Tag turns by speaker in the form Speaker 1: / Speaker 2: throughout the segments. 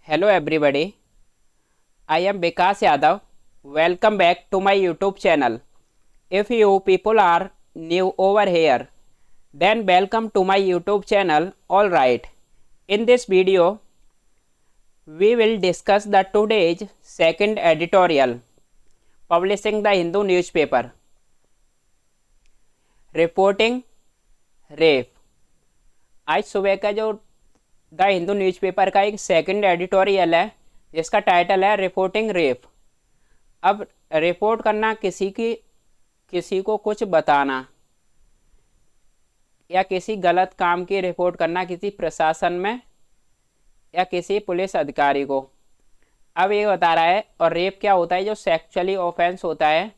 Speaker 1: Hello everybody, I am Vikas Yadav. Welcome back to my YouTube channel. If you people are new over here, then welcome to my YouTube channel. Alright, in this video, we will discuss the today's second editorial, publishing the Hindu newspaper, reporting rape. आज सुबह का जो the Hindu newspaper का एक second editorial है जिसका title है reporting rape. अब रिपोर्ट करना किसी को कुछ बताना या किसी गलत काम की रिपोर्ट करना किसी प्रशासन में या किसी पुलिस अधिकारी को। अब ये बता रहा है, और रेप क्या होता है? जो सेक्सुअली ऑफेंस होता है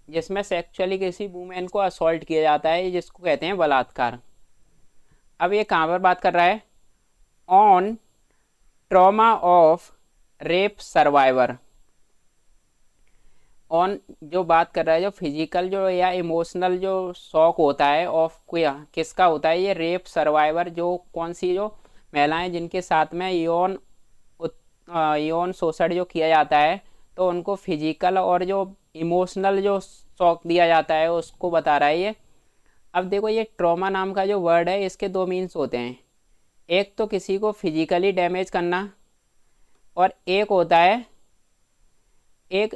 Speaker 1: जिसमें सेक्सुअली किसी वुमेन को असॉल्ट किया जाता है, जिसको कहते हैं बलात्कार। अब ये कहाँ पर बात कर रहा है? On trauma of rape survivor. On जो बात कर रहा है, जो फिजिकल जो या इमोशनल जो शॉक होता है ऑफ किसका होता है? ये रेप सर्वाइवर, जो कौन सी जो महिलाएं जिनके साथ में यौन शोषण जो किया जाता है, तो उनको फिजिकल और जो इमोशनल जो शॉक दिया जाता है उसको बता रहा है ये। अब देखो, ये ट्रॉमा नाम का जो वर्ड है इसके दो मीन्स होते हैं। एक तो किसी को फिजिकली डैमेज करना और एक होता है एक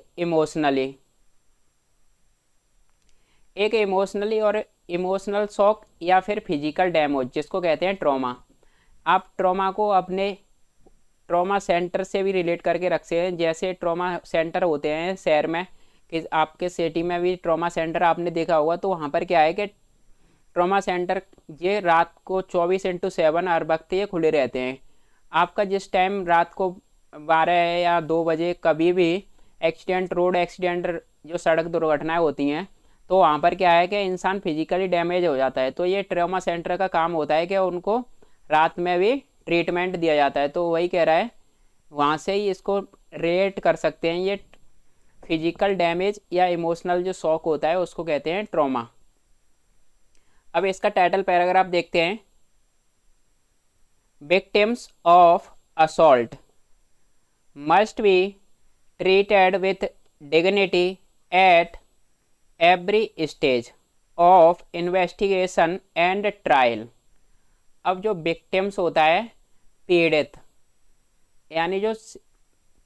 Speaker 1: इमोशनली और इमोशनल शॉक या फिर फिजिकल डैमेज, जिसको कहते हैं ट्रॉमा। आप ट्रॉमा को अपने ट्रॉमा सेंटर से भी रिलेट करके रखते हैं। जैसे ट्रॉमा सेंटर होते हैं शहर में, कि आपके सिटी में भी ट्रॉमा सेंटर आपने देखा होगा, तो वहाँ पर क्या है कि ट्रॉमा सेंटर ये रात को 24/7 हर वक्त ये खुले रहते हैं। आपका जिस टाइम रात को 12 या 2 बजे कभी भी रोड एक्सीडेंट जो सड़क दुर्घटनाएं होती हैं, तो वहाँ पर क्या है कि इंसान फिजिकली डैमेज हो जाता है। तो ये ट्रॉमा सेंटर का काम होता है कि उनको रात में भी ट्रीटमेंट दिया जाता है। तो वही कह रहा है, वहाँ से ही इसको रेट कर सकते हैं। ये फिजिकल डैमेज या इमोशनल जो शॉक होता है उसको कहते हैं ट्रॉमा। अब इसका टाइटल पैराग्राफ देखते हैं। Victims of assault must be treated with dignity at every stage of investigation and trial. अब जो विक्टिम्स होता है, पीड़ित, यानी जो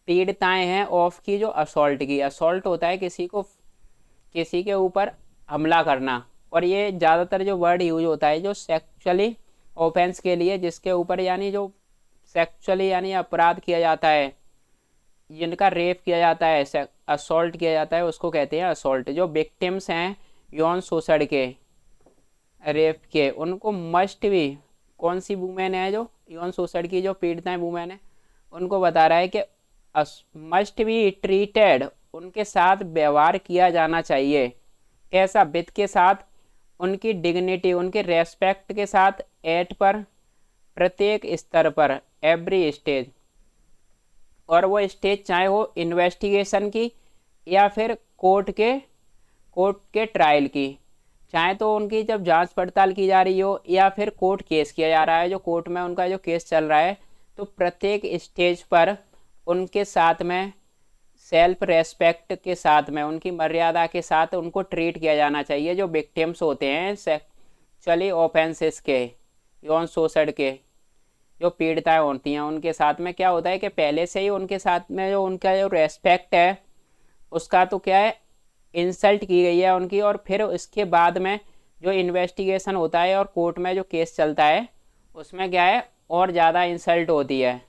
Speaker 1: पीड़िताएं हैं ऑफ की, जो असॉल्ट होता है किसी के ऊपर हमला करना। और ये ज़्यादातर जो वर्ड यूज होता है जो सेक्सुअली ऑफेंस के लिए, जिसके ऊपर यानी जो सेक्सुअली यानी अपराध किया जाता है, जिनका रेप किया जाता है, असॉल्ट किया जाता है, उसको कहते हैं असॉल्ट। जो विक्टिम्स हैं यौन शोषण के, रेप के, उनको मस्ट भी, कौन सी वुमेन है जो यौन शोषण की जो पीड़िताएं वुमेन है, उनको बता रहा है कि मस्ट बी ट्रीटेड, उनके साथ व्यवहार किया जाना चाहिए। कैसा? विद के साथ, उनकी डिग्निटी, उनके रेस्पेक्ट के साथ, एट पर, प्रत्येक स्तर पर, एवरी स्टेज, और वो स्टेज चाहे हो इन्वेस्टिगेशन की या फिर कोर्ट के ट्रायल की, चाहे तो उनकी जब जांच पड़ताल की जा रही हो या फिर कोर्ट केस किया जा रहा है, जो कोर्ट में उनका जो केस चल रहा है, तो प्रत्येक स्टेज पर उनके साथ में सेल्फ रेस्पेक्ट के साथ में, उनकी मर्यादा के साथ उनको ट्रीट किया जाना चाहिए। जो विक्टिम्स होते हैं सेक्सुअली ऑफेंसेस के, यौन शोषण के जो पीड़िताएं होती हैं, उनके साथ में क्या होता है कि पहले से ही उनके साथ में जो उनका जो रेस्पेक्ट है उसका तो क्या है, इंसल्ट की गई है उनकी। और फिर इसके बाद में जो इन्वेस्टिगेशन होता है और कोर्ट में जो केस चलता है उसमें क्या है, और ज़्यादा इंसल्ट होती है,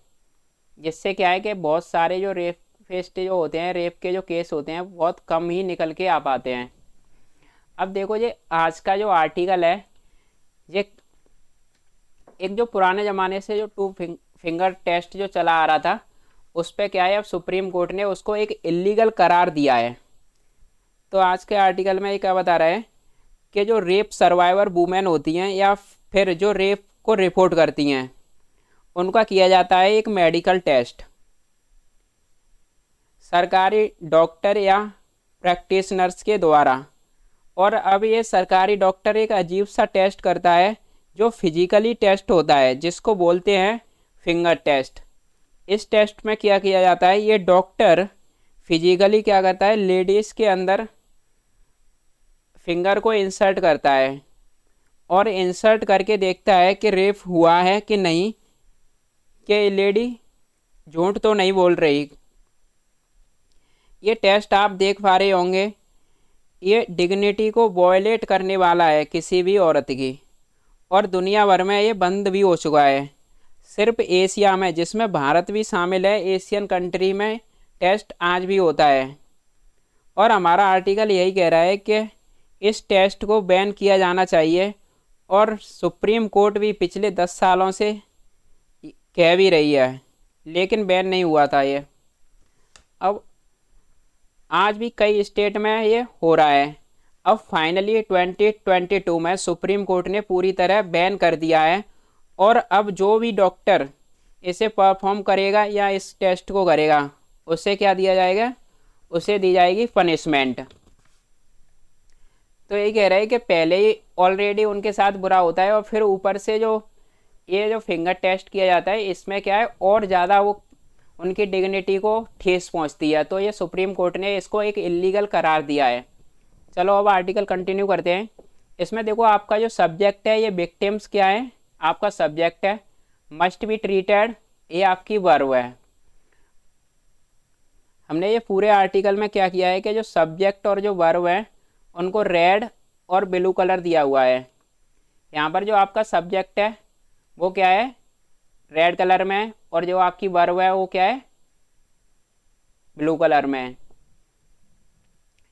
Speaker 1: जिससे क्या है कि बहुत सारे जो रेप फेस्ट जो होते हैं, रेप के जो केस होते हैं, बहुत कम ही निकल के आ पाते हैं। अब देखो, ये आज का जो आर्टिकल है, ये एक जो पुराने ज़माने से जो 2 फिंगर टेस्ट जो चला आ रहा था, उस पर क्या है, अब सुप्रीम कोर्ट ने उसको एक इलीगल करार दिया है। तो आज के आर्टिकल में ये क्या बता रहा है कि जो रेप सर्वाइवर वुमेन होती हैं या फिर जो रेप को रिपोर्ट करती हैं, उनका किया जाता है एक मेडिकल टेस्ट। सरकारी डॉक्टर या प्रैक्टिशनर्स के द्वारा। और अब ये सरकारी डॉक्टर एक अजीब सा टेस्ट करता है जो फिजिकली टेस्ट होता है, जिसको बोलते हैं फिंगर टेस्ट। इस टेस्ट में क्या किया जाता है, ये डॉक्टर फिजिकली क्या करता है, लेडीज़ के अंदर फिंगर को इंसर्ट करता है और इंसर्ट करके देखता है कि रेप हुआ है कि नहीं, कि लेडी झूठ तो नहीं बोल रही। ये टेस्ट आप देख पा रहे होंगे, ये डिग्निटी को वॉयलेट करने वाला है किसी भी औरत की, और दुनिया भर में ये बंद भी हो चुका है। सिर्फ एशिया में, जिसमें भारत भी शामिल है, एशियन कंट्री में टेस्ट आज भी होता है। और हमारा आर्टिकल यही कह रहा है कि इस टेस्ट को बैन किया जाना चाहिए, और सुप्रीम कोर्ट भी पिछले 10 सालों से कह भी रही है, लेकिन बैन नहीं हुआ था ये। अब आज भी कई स्टेट में ये हो रहा है। अब फाइनली 2022 में सुप्रीम कोर्ट ने पूरी तरह बैन कर दिया है, और अब जो भी डॉक्टर इसे परफॉर्म करेगा या इस टेस्ट को करेगा, उसे क्या दिया जाएगा, उसे दी जाएगी पनिशमेंट। तो ये कह रहे हैं कि पहले ही ऑलरेडी उनके साथ बुरा होता है, और फिर ऊपर से जो ये जो फिंगर टेस्ट किया जाता है, इसमें क्या है, और ज़्यादा वो उनकी डिग्निटी को ठेस पहुंचती है। तो ये सुप्रीम कोर्ट ने इसको एक इलीगल करार दिया है। चलो अब आर्टिकल कंटिन्यू करते हैं। इसमें देखो आपका जो सब्जेक्ट है, ये विक्टिम्स क्या है, आपका सब्जेक्ट है, मस्ट बी ट्रीटेड, ये आपकी वर्ब है। हमने ये पूरे आर्टिकल में क्या किया है कि जो सब्जेक्ट और जो वर्ब है उनको रेड और ब्लू कलर दिया हुआ है। यहाँ पर जो आपका सब्जेक्ट है वो क्या है, रेड कलर में, और जो आपकी वर्ब है वो क्या है, ब्लू कलर में।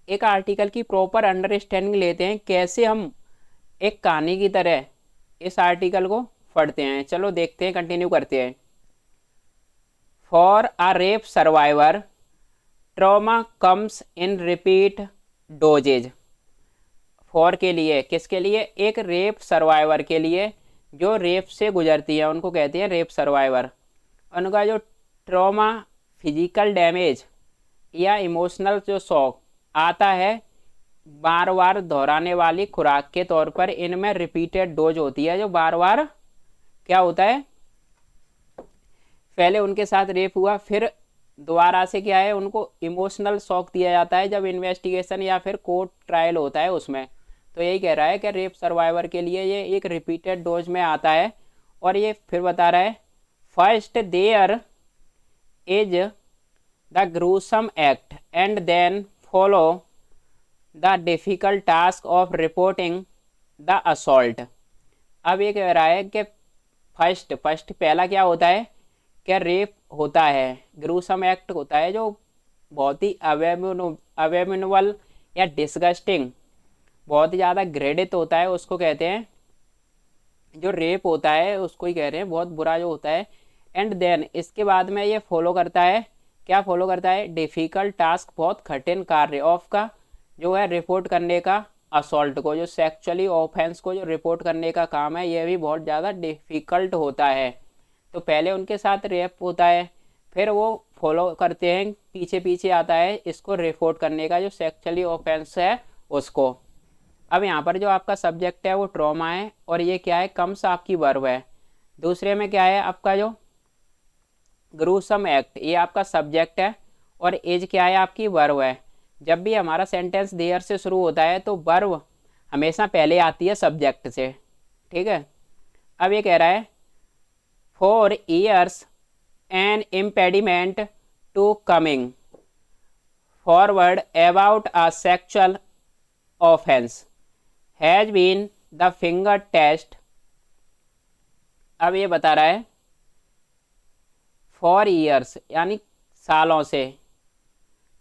Speaker 1: एक आर्टिकल की प्रॉपर अंडरस्टैंडिंग लेते हैं, कैसे हम एक कहानी की तरह इस आर्टिकल को पढ़ते हैं। चलो देखते हैं, कंटिन्यू करते हैं। For a rape survivor trauma comes in repeat doses. For के लिए, किसके लिए, एक रेप सर्वाइवर के लिए, जो रेप से गुजरती है उनको कहते हैं रेप सर्वाइवर। उनका जो ट्रॉमा, फिजिकल डैमेज या इमोशनल जो शॉक आता है बार बार दोहराने वाली खुराक के तौर पर, इनमें रिपीटेड डोज होती है, जो बार बार क्या होता है, पहले उनके साथ रेप हुआ, फिर दोबारा से क्या है, उनको इमोशनल शॉक दिया जाता है जब इन्वेस्टिगेशन या फिर कोर्ट ट्रायल होता है उसमें। तो यही कह रहा है कि रेप सर्वाइवर के लिए ये एक रिपीटेड डोज में आता है। और ये फिर बता रहा है, first there is the gruesome act and then follow the difficult task of reporting the assault. अब ये कह रहा है कि फर्स्ट पहला क्या होता है, क्या रेप होता है, ग्रूसम एक्ट होता है, जो बहुत ही अवेमिनेबल या डिस्गस्टिंग, बहुत ही ज़्यादा घृणित होता है, उसको कहते हैं, जो रेप होता है उसको ही कह रहे हैं, बहुत बुरा जो होता है। एंड देन इसके बाद में ये फॉलो करता है, क्या फॉलो करता है, डिफ़िकल्ट टास्क, बहुत कठिन कार्य ऑफ का जो है रिपोर्ट करने का, असॉल्ट को, जो सेक्सुअली ऑफेंस को जो रिपोर्ट करने का काम है, ये भी बहुत ज़्यादा डिफ़िकल्ट होता है। तो पहले उनके साथ रेप होता है, फिर वो फॉलो करते हैं, पीछे पीछे आता है इसको रिपोर्ट करने का, जो सेक्सुअली ऑफेंस है उसको। अब यहाँ पर जो आपका सब्जेक्ट है वो ट्रॉमा है, और ये क्या है, कम्स आपकी वर्ब है। दूसरे में क्या है आपका जो ग्रूसम एक्ट, ये आपका सब्जेक्ट है, और एज क्या है, आपकी वर्ब है। जब भी हमारा सेंटेंस देयर से शुरू होता है तो वर्ब हमेशा पहले आती है सब्जेक्ट से, ठीक है। अब ये कह रहा है, for years an impediment to coming forward about a sexual offence has been the finger test. अब ये बता रहा है, फॉर ईयर्स यानी सालों से,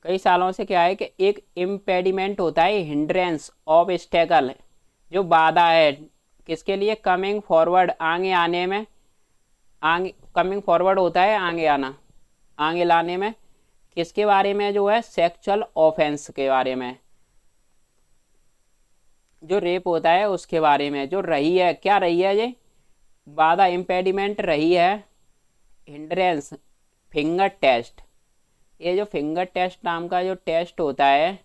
Speaker 1: कई सालों से क्या है कि एक इम्पेडिमेंट होता है, हिंड्रेंस, ऑब्स्टेकल, जो बाधा है, किसके लिए, कमिंग फॉरवर्ड, आगे आने में, आगे कमिंग फॉरवर्ड होता है आगे आना, आगे लाने में, किसके बारे में, जो है सेक्सुअल ऑफेंस के बारे में, जो रेप होता है उसके बारे में, जो रही है, क्या रही है, ये बाधा, इम्पेडिमेंट रही है, हिंड्रेंस, फिंगर टेस्ट। ये जो फिंगर टेस्ट नाम का जो टेस्ट होता है,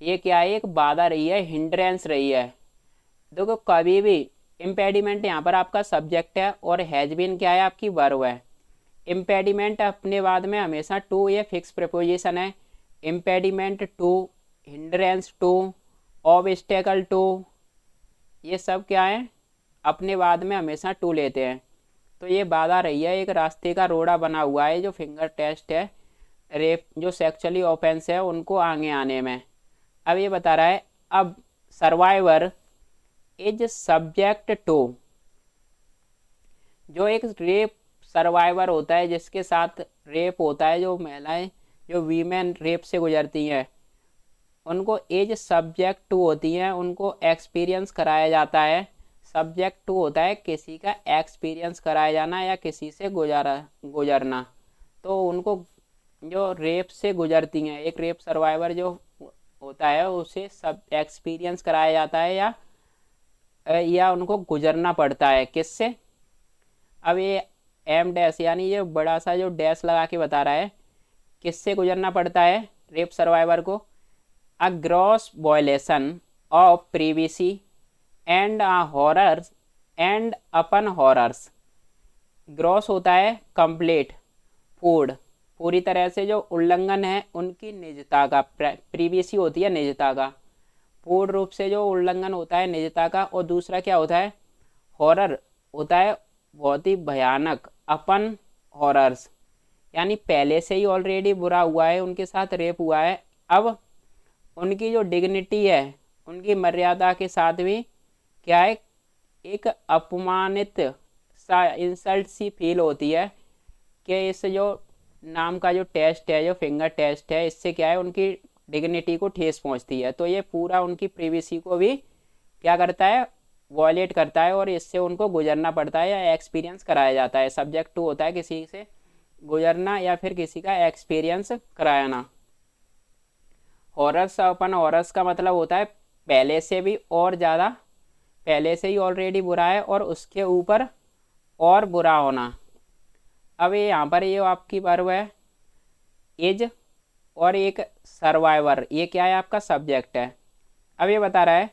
Speaker 1: ये क्या है, एक बाधा रही है, हिंड्रेंस रही है। देखो कभी भी इम्पेडिमेंट यहाँ पर आपका सब्जेक्ट है, और हैज बीन क्या है, आपकी वर्ब है। इम्पेडिमेंट अपने बाद में हमेशा टू, ये फिक्स प्रीपोजिशन है। Impediment to, hindrance to, obstacle to, ये सब क्या है, अपने बाद में हमेशा टू लेते हैं। तो ये बाधा रही है, एक रास्ते का रोड़ा बना हुआ है जो फिंगर टेस्ट है, रेप जो सेक्सुअली ऑफेंस है उनको आगे आने में। अब ये बता रहा है, अब सर्वाइवर इज सब्जेक्ट टू, जो एक रेप सर्वाइवर होता है जिसके साथ रेप होता है, जो महिलाएं जो वीमेन रेप से गुजरती हैं उनको एज सब्जेक्ट टू होती हैं, उनको एक्सपीरियंस कराया जाता है। सब्जेक्ट टू होता है किसी का एक्सपीरियंस कराया जाना या किसी से गुजरना। तो उनको जो रेप से गुजरती हैं, एक रेप सर्वाइवर जो होता है उसे सब एक्सपीरियंस कराया जाता है या उनको गुजरना पड़ता है किससे। अब ये एम डैश यानी ये बड़ा सा जो डैश लगा के बता रहा है किससे गुजरना पड़ता है रेप सर्वाइवर को। A gross violation of privacy and horrors and upon horrors. Gross होता है कंप्लीट, पूरी तरह से जो उल्लंघन है उनकी निजता का, प्रिवेसी होती है निजता का, पूर्ण रूप से जो उल्लंघन होता है निजता का। और दूसरा क्या होता है, हॉरर होता है बहुत ही भयानक, अपन हॉरर्स यानी पहले से ही ऑलरेडी बुरा हुआ है, उनके साथ रेप हुआ है, अब उनकी जो डिग्निटी है उनकी मर्यादा के साथ भी क्या है, एक अपमानित सा इंसल्ट सी फील होती है कि इस जो नाम का जो टेस्ट है, जो फिंगर टेस्ट है, इससे क्या है उनकी डिग्निटी को ठेस पहुंचती है। तो ये पूरा उनकी प्रिवेसी को भी क्या करता है, वॉयलेट करता है और इससे उनको गुजरना पड़ता है या एक्सपीरियंस कराया जाता है। सब्जेक्ट टू होता है किसी से गुजरना या फिर किसी का एक्सपीरियंस कराना। हॉरर्स अपन हॉरर्स का मतलब होता है पहले से भी और ज़्यादा, पहले से ही ऑलरेडी बुरा है और उसके ऊपर और बुरा होना। अब ये यहाँ पर ये आपकी वर्ब है इज और एक सर्वाइवर, ये क्या है आपका सब्जेक्ट है। अब ये बता रहा है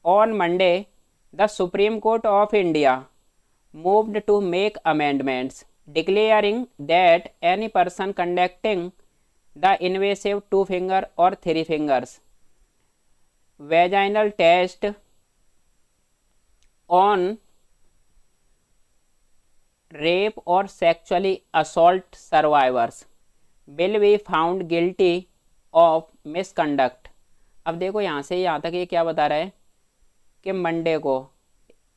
Speaker 1: on Monday the Supreme Court of India moved to make amendments declaring that any person conducting the invasive 2 finger or 3 fingers vaginal test on rape or sexually assault survivors will be found guilty of misconduct। अब देखो यहाँ से यहाँ तक ये क्या बता रहा है कि मंडे को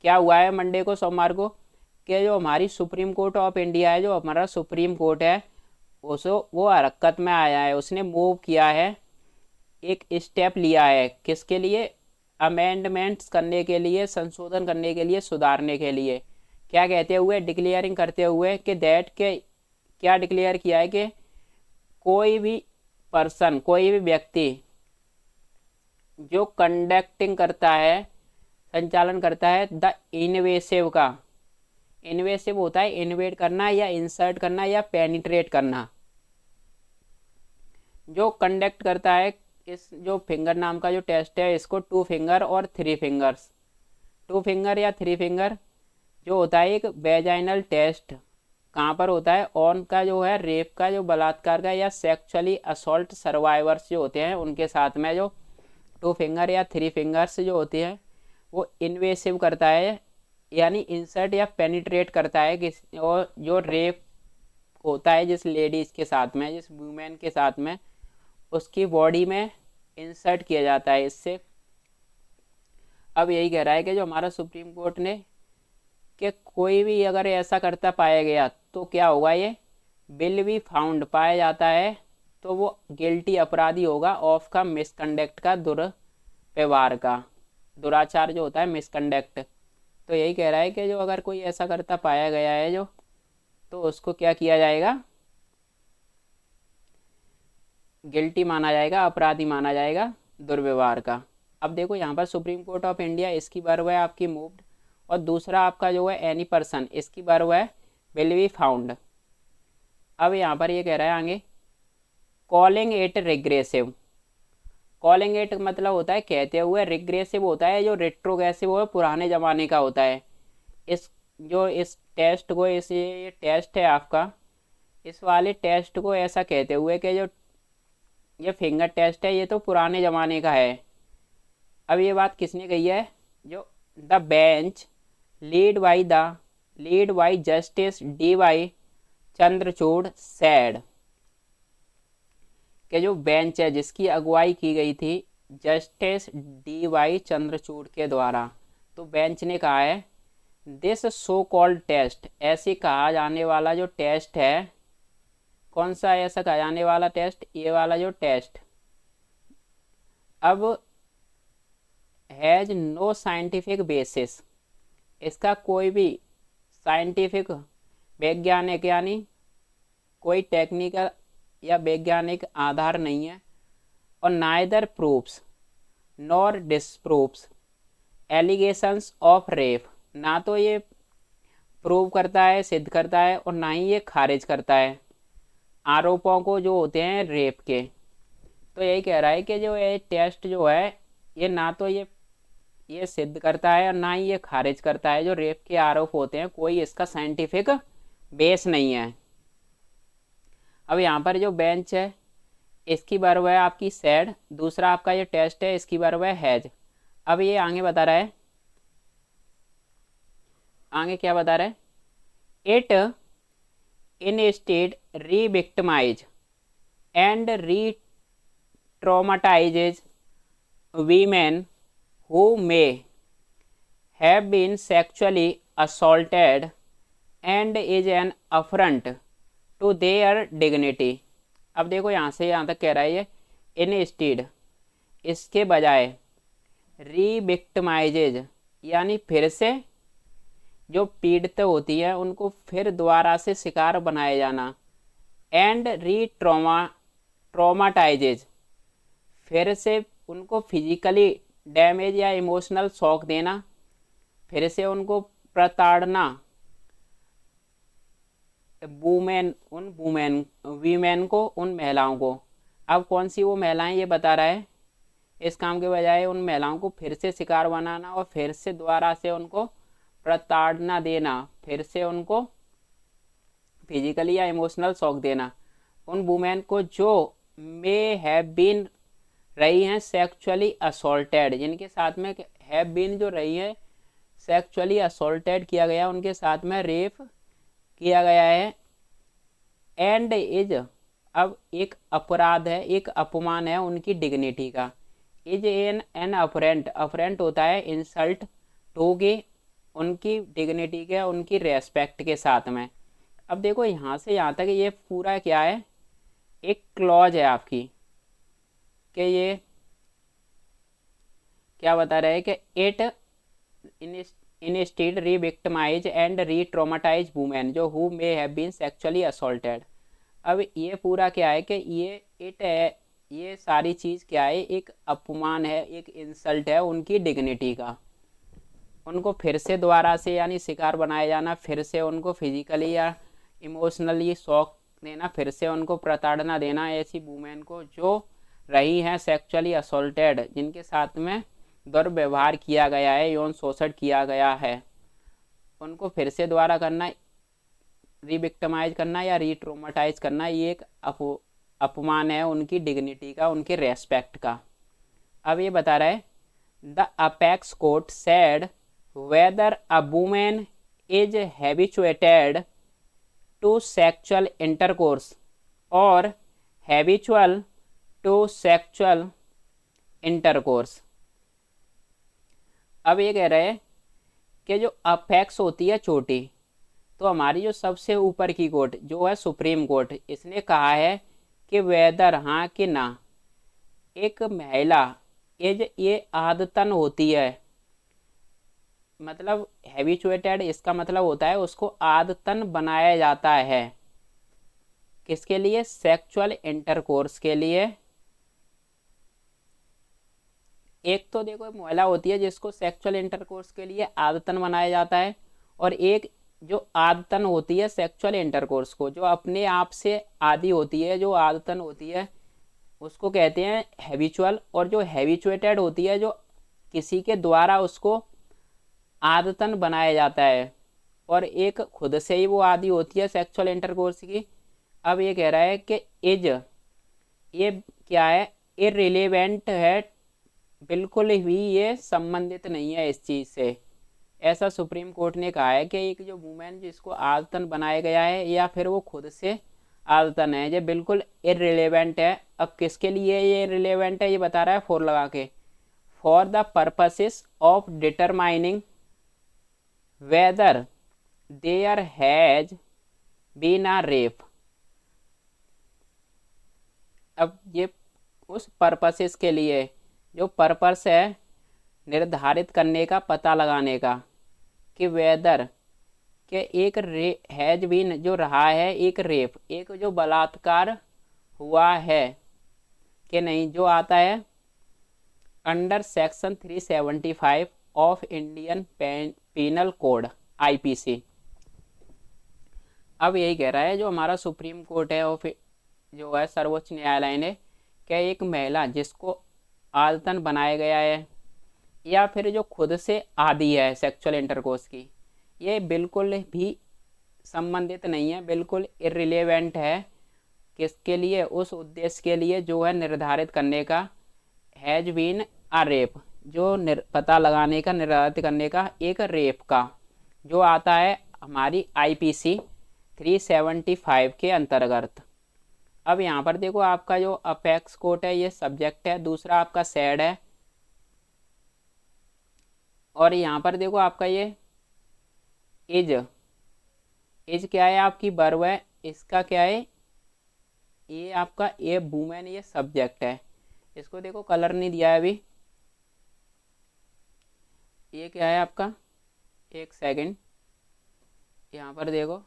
Speaker 1: क्या हुआ है, मंडे को सोमवार को, कि जो हमारी सुप्रीम कोर्ट ऑफ इंडिया है, जो हमारा सुप्रीम कोर्ट है, उसो वो हरकत में आया है, उसने मूव किया है, एक स्टेप लिया है किसके लिए, अमेंडमेंट्स करने के लिए, संशोधन करने के लिए, सुधारने के लिए। क्या कहते हुए, डिक्लेयरिंग करते हुए कि दैट के क्या डिक्लेयर किया है कि कोई भी पर्सन, कोई भी व्यक्ति जो कंडक्टिंग करता है, संचालन करता है द इन्वेसिव का, इन्वेसिव होता है इन्वेड करना या इंसर्ट करना या पेनिट्रेट करना, जो कंडक्ट करता है इस जो फिंगर नाम का जो टेस्ट है इसको 2 finger और 3 fingers, 2 finger या 3 finger जो होता है एक वेजाइनल टेस्ट, कहाँ पर होता है, ऑन का जो है रेप का, जो बलात्कार का या सेक्सुअली असॉल्ट सर्वाइवर्स जो होते हैं उनके साथ में जो 2 finger या 3 fingers जो होती है वो इन्वेसिव करता है यानी इंसर्ट या पेनिट्रेट करता है किस, और जो रेप होता है जिस लेडीज़ के साथ में, जिस वुमेन के साथ में, उसकी बॉडी में इंसर्ट किया जाता है इससे। अब यही कह रहा है कि जो हमारा सुप्रीम कोर्ट ने कि कोई भी अगर ऐसा करता पाया गया तो क्या होगा, ये बिल भी फाउंड पाया जाता है तो वो गिल्टी अपराधी होगा ऑफ का मिसकंडक्ट का, दुर्व्यवहार का, दुराचार जो होता है मिसकंडक्ट। तो यही कह रहा है कि जो अगर कोई ऐसा करता पाया गया है जो, तो उसको क्या किया जाएगा, गिल्टी माना जाएगा, अपराधी माना जाएगा दुर्व्यवहार का। अब देखो यहाँ पर सुप्रीम कोर्ट ऑफ इंडिया, इसकी वर्ब है आपकी मूव्ड, और दूसरा आपका जो है एनी पर्सन, इसकी वर्ब है विल बी फाउंड। अब यहाँ पर ये कह रहा है आगे calling it regressive, calling it मतलब होता है कहते हुए, रिग्रेसिव होता है जो रेट्रोग्रेसिव हो, पुराने ज़माने का होता है। इस टेस्ट को, इस ये टेस्ट है आपका इस वाले टेस्ट को ऐसा कहते हुए कि जो ये फिंगर टेस्ट है ये तो पुराने ज़माने का है। अब ये बात किसने कही है? जो the bench lead by Justice D Y Chandrachud said, कि जो बेंच है जिसकी अगुवाई की गई थी जस्टिस डी वाई चंद्रचूड़ के द्वारा, तो बेंच ने कहा है दिस सो कॉल्ड टेस्ट, ऐसे कहा जाने वाला जो टेस्ट है, कौन सा ऐसा कहा जाने वाला टेस्ट? ये वाला जो टेस्ट अब हैज नो साइंटिफिक बेसिस, इसका कोई भी साइंटिफिक वैज्ञानिक यानी कोई टेक्निकल या वैज्ञानिक आधार नहीं है, और neither proofs nor disproves allegations of rape, ना तो ये प्रूव करता है, सिद्ध करता है, और ना ही ये खारिज करता है आरोपों को जो होते हैं रेप के। तो यही कह रहा है कि जो ये टेस्ट जो है ये ना तो ये सिद्ध करता है और ना ही ये खारिज करता है जो रेप के आरोप होते हैं, कोई इसका साइंटिफिक बेस नहीं है। अब यहाँ पर जो बेंच है इसकी वर्ब है आपकी सैड, दूसरा आपका ये टेस्ट है इसकी वर्ब है हैज। अब ये आगे बता रहा है, आगे क्या बता रहा है? इट इन स्टेट री विक्टिमाइज एंड री ट्रॉमाटाइजेज women who may have been sexually assaulted and is an affront to their dignity। अब देखो यहाँ से यहाँ तक कह रहा है ये इंस्टीड, इसके बजाय, री विक्टिमाइजेज यानी फिर से जो पीड़ित होती है उनको फिर दोबारा से शिकार बनाया जाना, एंड री ट्रॉमाटाइजेज फिर से उनको फिजिकली डैमेज या इमोशनल शॉक देना, फिर से उनको प्रताड़ना, वीमेन को, उन महिलाओं को। अब कौन सी वो महिलाएं ये बता रहा है, इस काम के बजाय उन महिलाओं को फिर से शिकार बनाना और फिर से दोबारा से उनको प्रताड़ना देना, फिर से उनको फिजिकली या इमोशनल शॉक देना उन वुमेन को जो मे हैव बीन रही हैं सेक्सुअली असॉल्टेड, जिनके साथ में हैव बीन जो रही है सेक्सुअली असॉल्टेड किया गया, उनके साथ में रेप किया गया है, एंड इज अब एक अपराध है, एक अपमान है उनकी डिग्निटी का, इज एन अफरेंट होता है इंसल्ट टू के उनकी डिग्निटी के, उनकी रेस्पेक्ट के साथ में। अब देखो यहाँ से यहाँ तक ये पूरा क्या है, एक क्लॉज है आपकी, कि ये क्या बता रहा है कि it instead revictimize and retraumatize women जो who may have been sexually assaulted. अब ये पूरा क्या है कि ये इट है, ये सारी चीज़ क्या है, एक अपमान है, एक इंसल्ट है उनकी डिग्निटी का, उनको फिर से दोबारा से यानी शिकार बनाया जाना, फिर से उनको फिजिकली या इमोशनली शॉक देना, फिर से उनको प्रताड़ना देना ऐसी वुमेन को जो रही हैं सेक्सुअली असॉल्टेड, जिनके साथ में दुर्व्यवहार किया गया है, यौन शोषण किया गया है, उनको फिर से दोबारा करना, रीविक्टिमाइज करना या रीट्रोमाटाइज करना, ये एक अपमान है उनकी डिग्निटी का, उनके रेस्पेक्ट का। अब ये बता रहा है the apex court said whether a women is habituated to sexual intercourse और हैबिचुअल टू सेक्सुअल इंटरकोर्स। अब ये कह रहे हैं कि जो अपेक्स होती है चोटी, तो हमारी जो सबसे ऊपर की कोर्ट जो है सुप्रीम कोर्ट, इसने कहा है कि वेदर हाँ कि ना, एक महिला एज ये आदतन होती है, मतलब हैबिचुएटेड इसका मतलब होता है उसको आदतन बनाया जाता है, किसके लिए? सेक्सुअल इंटरकोर्स के लिए। एक तो देखो महिला होती है जिसको सेक्सुअल इंटरकोर्स के लिए आदतन बनाया जाता है, और एक जो आदतन होती है सेक्सुअल इंटरकोर्स को, जो अपने आप से आदी होती है, जो आदतन होती है उसको कहते हैं हैबिचुअल, और जो हैबिचुएटेड होती है जो किसी के द्वारा उसको आदतन बनाया जाता है, और एक खुद से ही वो आदी होती है सेक्सुअल इंटरकोर्स की, अब ये कह रहा है कि इज, ये क्या है, इररिलेवेंट है, बिल्कुल भी ये संबंधित नहीं है इस चीज़ से। ऐसा सुप्रीम कोर्ट ने कहा है कि एक जो वुमेन जिसको आदतन बनाया गया है या फिर वो खुद से आदतन है, ये बिल्कुल इररिलेवेंट है। अब किसके लिए ये इररिलेवेंट है, ये बता रहा है फॉर लगा के, for the purposes of determining whether there has been a rape. अब ये उस पर्पसेस के लिए, जो पर्पस है निर्धारित करने का, पता लगाने का, कि वेदर के एक हैज बीन जो रहा है, एक रेप, एक जो बलात्कार हुआ है कि नहीं, जो आता है under section 375 of Indian penal code IPC. अब यही कह रहा है जो हमारा सुप्रीम कोर्ट है ऑफ जो है सर्वोच्च न्यायालय ने, क्या एक महिला जिसको आदतन बनाया गया है या फिर जो खुद से आदी है सेक्सुअल इंटरकोर्स की, ये बिल्कुल भी संबंधित नहीं है, बिल्कुल इररिलेवेंट है। किसके लिए, उस उद्देश्य के लिए जो है निर्धारित करने का, हैज बीन अ रेप, जो पता लगाने का, निर्धारित करने का एक रेप का, जो आता है हमारी आईपीसी 375 के अंतर्गत। अब यहाँ पर देखो आपका जो अपेक्स कोर्ट है ये सब्जेक्ट है, दूसरा आपका सैड है, और यहाँ पर देखो आपका ये इज, इज क्या है आपकी वर्ब है, इसका क्या है, ये आपका ये वुमेन, ये सब्जेक्ट है। इसको देखो कलर नहीं दिया है अभी, ये क्या है आपका, एक सेकंड, यहाँ पर देखो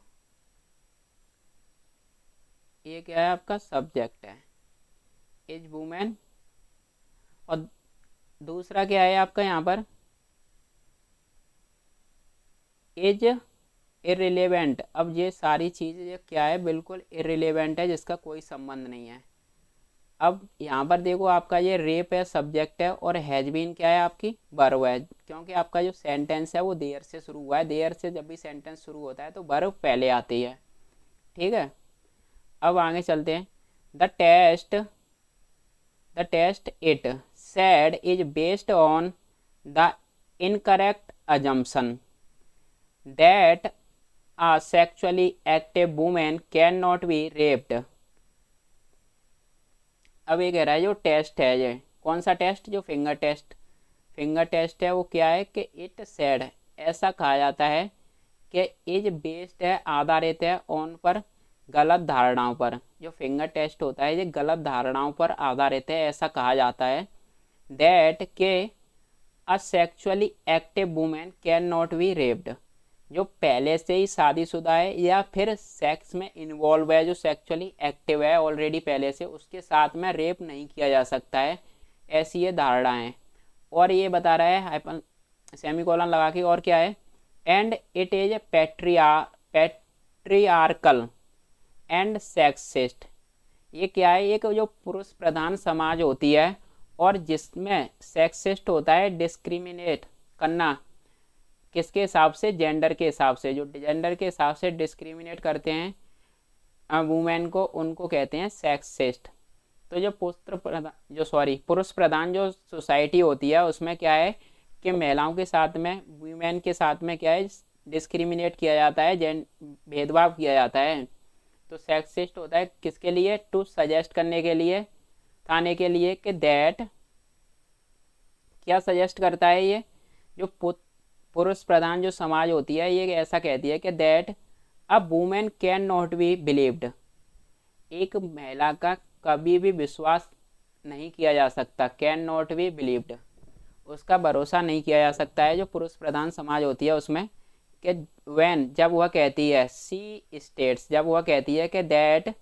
Speaker 1: ये क्या है आपका सब्जेक्ट है, इज वुमेन, और दूसरा क्या है आपका यहाँ पर इज इररिलेवेंट। अब ये सारी चीज़ें क्या है, बिल्कुल इररिलेवेंट है, जिसका कोई संबंध नहीं है। अब यहाँ पर देखो आपका ये रेप है सब्जेक्ट है, और हैज बीन क्या है आपकी वर्ब है, क्योंकि आपका जो सेंटेंस है वो देयर से शुरू हुआ है, देयर से जब भी सेंटेंस शुरू होता है तो वर्ब पहले आती है। ठीक है, अब आगे चलते हैं। The test it said is based on the incorrect assumption that a sexually active woman cannot be raped। अब ये कह रहा है जो टेस्ट है, ये कौन सा टेस्ट, जो फिंगर टेस्ट है, वो क्या है कि इट सेड, ऐसा कहा जाता है कि इज बेस्ड है, आधारित है, ऑन पर, गलत धारणाओं पर। जो फिंगर टेस्ट होता है ये गलत धारणाओं पर आधारित है, ऐसा कहा जाता है। दैट के a sexually active women can not be raped, जो पहले से ही शादीशुदा है या फिर सेक्स में इन्वॉल्व है, जो सेक्सुअली एक्टिव है ऑलरेडी पहले से, उसके साथ में रेप नहीं किया जा सकता है, ऐसी ये धारणा है। और ये बता रहा है हाइपन सेमीकोलन लगा के, और क्या है, and it is a patriarchal and sexist. ये क्या है, एक जो पुरुष प्रधान समाज होती है और जिसमें सेक्सिस्ट होता है, डिस्क्रिमिनेट करना, किसके हिसाब से, जेंडर के हिसाब से, जो जेंडर के हिसाब से डिस्क्रिमिनेट करते हैं वुमेन को, उनको कहते हैं सेक्सिस्ट। तो जो पुरुष प्रधान जो सोसाइटी होती है उसमें क्या है कि महिलाओं के साथ में, वुमेन के साथ में क्या है, डिस्क्रिमिनेट किया जाता है, भेदभाव किया जाता है। तो सेक्सिस्ट होता है किसके लिए, टू सजेस्ट करने के लिए, थाने के लिए, कि दैट, क्या सजेस्ट करता है ये, जो पुरुष प्रधान जो समाज होती है ये ऐसा कहती है कि that a women can not B believed, एक महिला का कभी भी विश्वास नहीं किया जा सकता, कैन नॉट बी बिलीव्ड, उसका भरोसा नहीं किया जा सकता है, जो पुरुष प्रधान समाज होती है उसमें, कि व्हेन, जब वह कहती है, सी स्टेट्स, जब वह कहती है कि दैट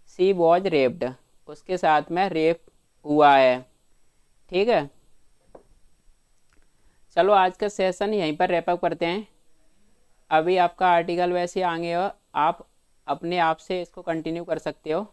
Speaker 1: सी वॉज रेप्ड, उसके साथ में रेप हुआ है। ठीक है, चलो आज का सेशन यहीं पर रैप अप करते हैं। अभी आपका आर्टिकल वैसे आगे हो, आप अपने आप से इसको कंटिन्यू कर सकते हो।